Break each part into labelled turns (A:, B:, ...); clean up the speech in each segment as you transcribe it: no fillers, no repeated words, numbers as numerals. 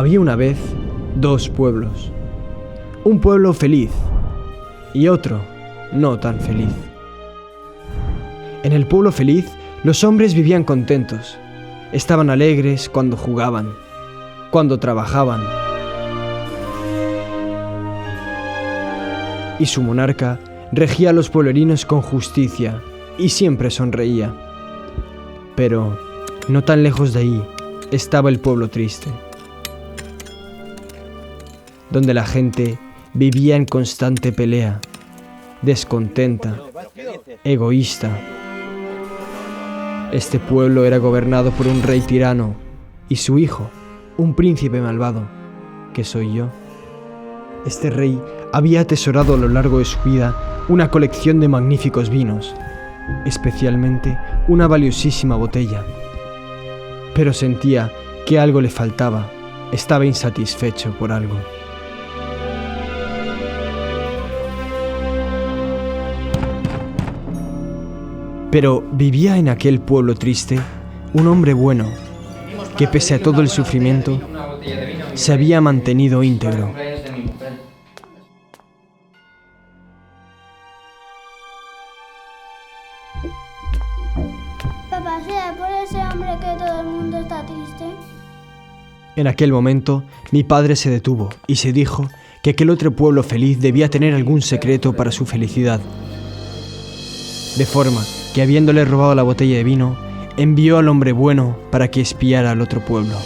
A: Había una vez dos pueblos. Un pueblo feliz y otro no tan feliz. En el pueblo feliz, los hombres vivían contentos. Estaban alegres cuando jugaban, cuando trabajaban. Y su monarca regía a los pueblerinos con justicia y siempre sonreía. Pero no tan lejos de ahí estaba el pueblo triste, donde la gente vivía en constante pelea, descontenta, egoísta. Este pueblo era gobernado por un rey tirano y su hijo, un príncipe malvado, que soy yo. Este rey había atesorado a lo largo de su vida una colección de magníficos vinos, especialmente una valiosísima botella. Pero sentía que algo le faltaba, estaba insatisfecho por algo. Pero vivía en aquel pueblo triste un hombre bueno, que pese a todo el sufrimiento, se había mantenido íntegro.
B: Papá, ¿será por ese hombre que todo el mundo está triste?
A: En aquel momento, mi padre se detuvo y se dijo que aquel otro pueblo feliz debía tener algún secreto para su felicidad. De forma que, habiéndole robado la botella de vino, envió al hombre bueno para que espiara al otro pueblo.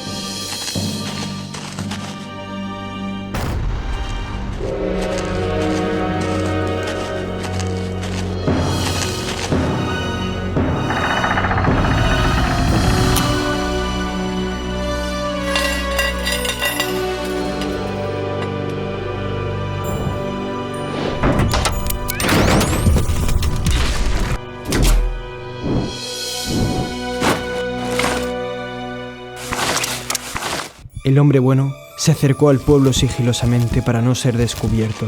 A: El hombre bueno se acercó al pueblo sigilosamente para no ser descubierto.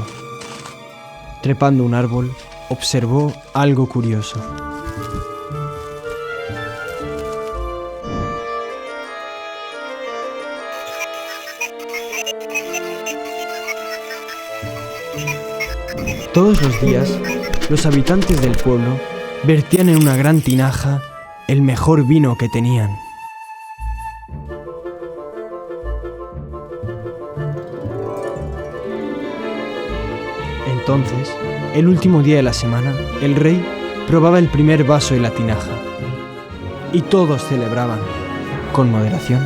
A: Trepando un árbol, observó algo curioso. Todos los días, los habitantes del pueblo vertían en una gran tinaja el mejor vino que tenían. Entonces, el último día de la semana, el rey probaba el primer vaso de la tinaja y todos celebraban, con moderación.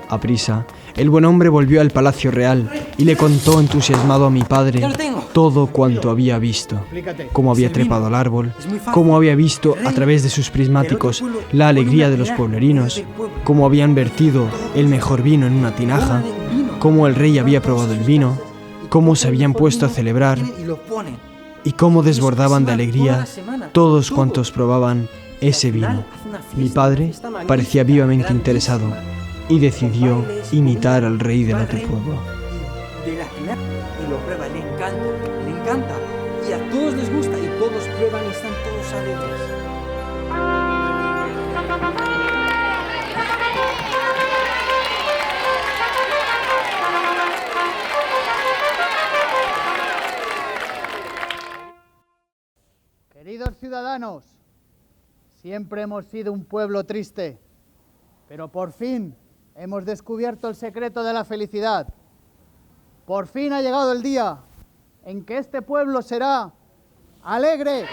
A: Aprisa, el buen hombre volvió al palacio real y le contó entusiasmado a mi padre todo cuanto había visto, cómo había trepado al árbol, cómo había visto a través de sus prismáticos la alegría de los pueblerinos, cómo habían vertido el mejor vino en una tinaja, cómo el rey había probado el vino, cómo se habían puesto a celebrar y cómo desbordaban de alegría todos cuantos probaban ese vino. Mi padre parecía vivamente interesado y decidió imitar al rey del otro pueblo.
C: Y lo prueba, le encanta, y a todos les gusta y todos prueban y están todos alegres.
D: Queridos ciudadanos, siempre hemos sido un pueblo triste, pero por fin hemos descubierto el secreto de la felicidad. Por fin ha llegado el día en que este pueblo será alegre.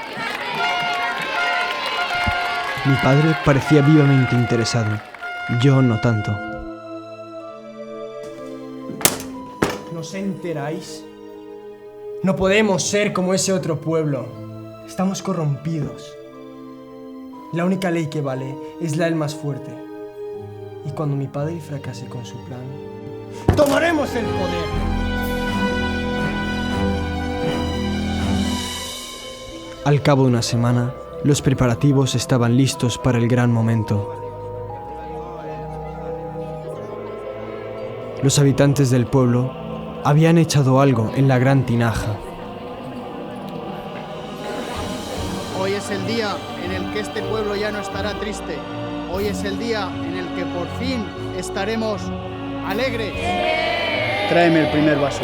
A: Mi padre parecía vivamente interesado, yo no tanto.
E: ¿No os enteráis? No podemos ser como ese otro pueblo. Estamos corrompidos. La única ley que vale es la del más fuerte. Y cuando mi padre fracase con su plan, ¡tomaremos el poder!
A: Al cabo de una semana, los preparativos estaban listos para el gran momento. Los habitantes del pueblo habían echado algo en la gran tinaja.
D: Hoy es el día en el que este pueblo ya no estará triste. Hoy es el día en el que por fin estaremos alegres. Tráeme el primer vaso.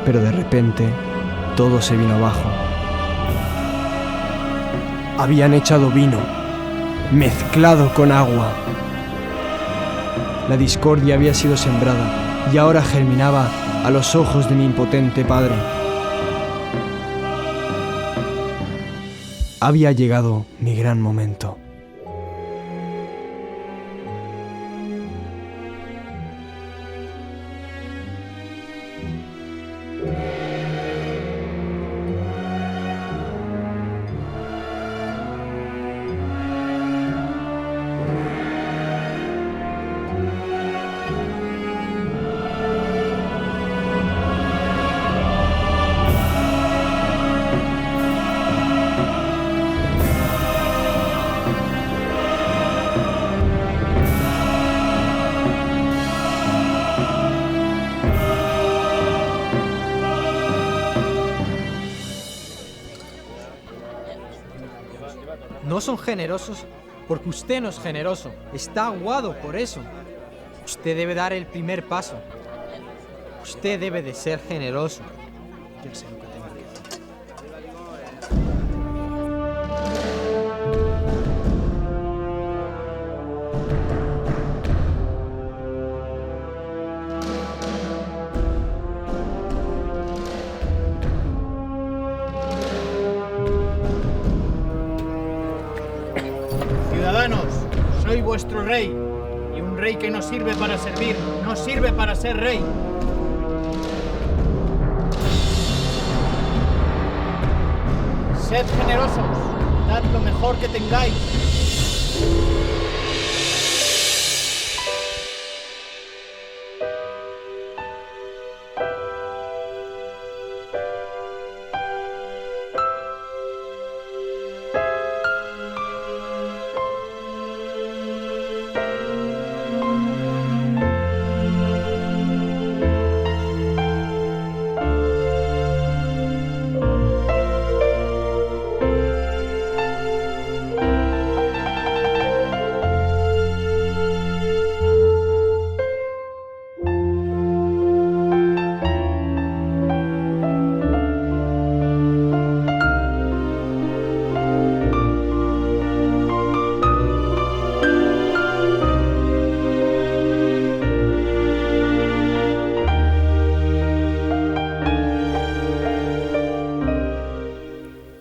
A: Pero de repente, todo se vino abajo. Habían echado vino, mezclado con agua. La discordia había sido sembrada y ahora germinaba a los ojos de mi impotente padre. Había llegado mi gran momento.
C: No son generosos porque usted no es generoso. Está aguado por eso. Usted debe dar el primer paso. Usted debe de ser generoso. Yo sé lo que tengo que hacer.
D: Ciudadanos, soy vuestro rey, y un rey que no sirve para servir, no sirve para ser rey. Sed generosos, dad lo mejor que tengáis.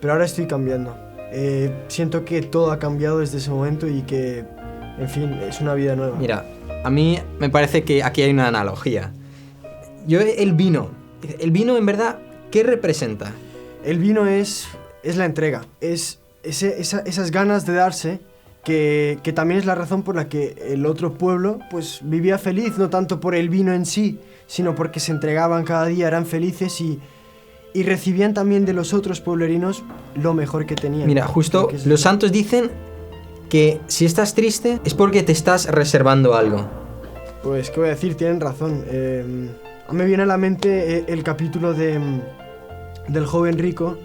E: Pero ahora estoy cambiando. Siento que todo ha cambiado desde ese momento y que, en fin, es una vida nueva.
C: Mira, a mí me parece que aquí hay una analogía. El vino en verdad, ¿qué representa?
E: El vino es la entrega, es esas ganas de darse, que también es la razón por la que el otro pueblo pues vivía feliz, no tanto por el vino en sí, sino porque se entregaban cada día, eran felices y recibían también de los otros pueblerinos lo mejor que tenían.
C: Mira, justo los santos dicen que si estás triste es porque te estás reservando algo.
E: Pues, ¿qué voy a decir? Tienen razón. Me viene a la mente el capítulo del joven rico,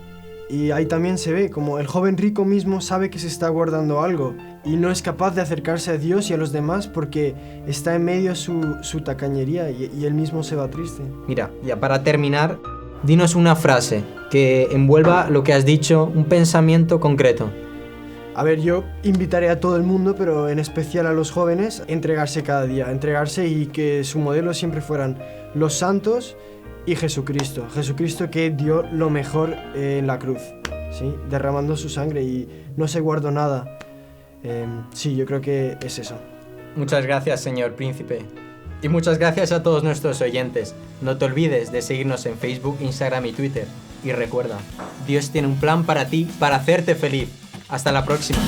E: y ahí también se ve como el joven rico mismo sabe que se está guardando algo y no es capaz de acercarse a Dios y a los demás porque está en medio de su tacañería y él mismo se va triste.
C: Mira, ya para terminar, dinos una frase que envuelva lo que has dicho, un pensamiento concreto.
E: A ver, yo invitaré a todo el mundo, pero en especial a los jóvenes, a entregarse cada día, a entregarse y que su modelo siempre fueran los santos y Jesucristo. Jesucristo que dio lo mejor en la cruz, ¿sí? Derramando su sangre y no se guardó nada. Sí, yo creo que es eso.
C: Muchas gracias, señor príncipe. Y muchas gracias a todos nuestros oyentes. No te olvides de seguirnos en Facebook, Instagram y Twitter. Y recuerda, Dios tiene un plan para ti, para hacerte feliz. Hasta la próxima.